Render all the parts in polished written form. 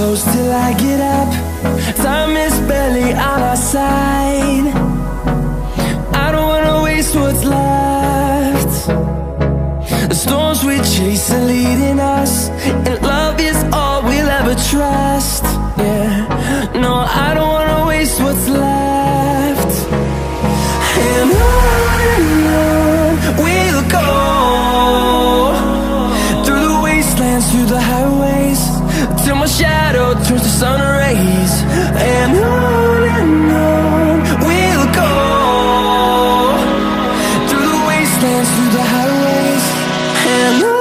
close till I get up. Time is barely on our side. I don't wanna waste what's left. The storms we chase are leading us, and love is all we'll ever trust. Yeah, no, I don't wanna waste what's left. And on we'll go, through the wastelands, through the highways, till my shadow turns to sun rays. And on we'll go, through the wastelands, through the highways, and on.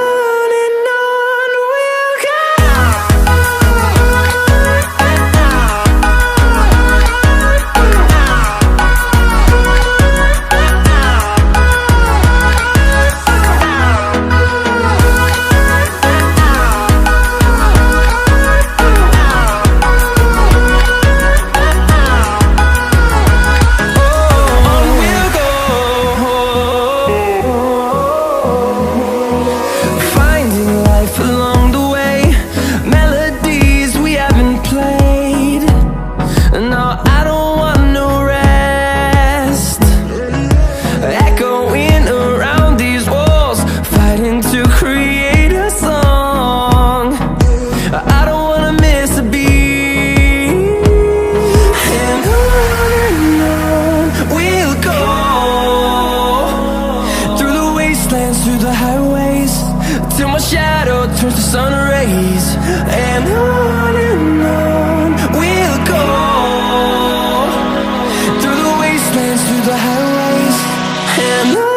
Through the highways, till my shadow turns to sun rays. And on we'll go, through the wastelands, through the highways, and on.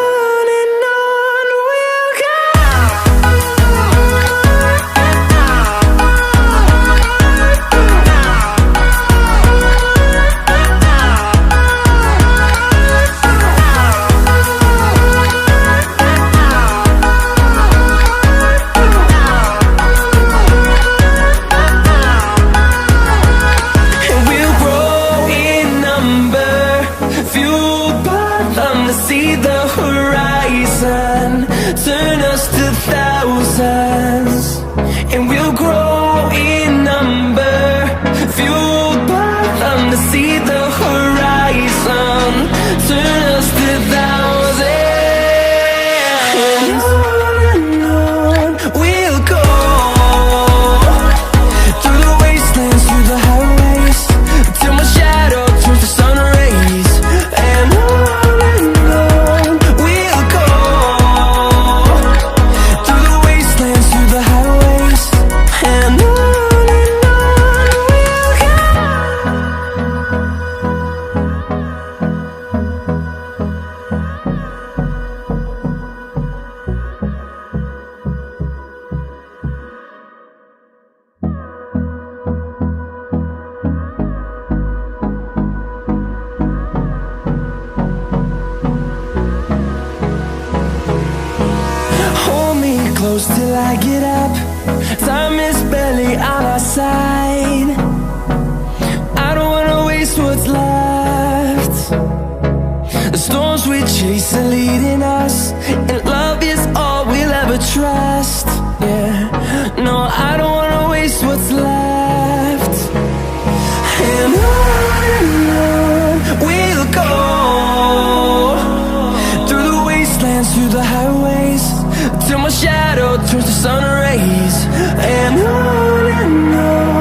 See the horizon, turn us to thousands, and we'll grow in number, fueled by them to see the horizon, turn us to thousands. And on we'll go, through the wastelands, through the highways, till my shadow turns to sun rays. And close till I get up. Time is barely on our side. I don't wanna waste what's left. The storms we chase are leading us, and love is all we'll ever trust. Yeah, no, I don't wanna waste what's left. And on we'll go, through the wastelands, through the highways, till my shadow turns to sun rays. And on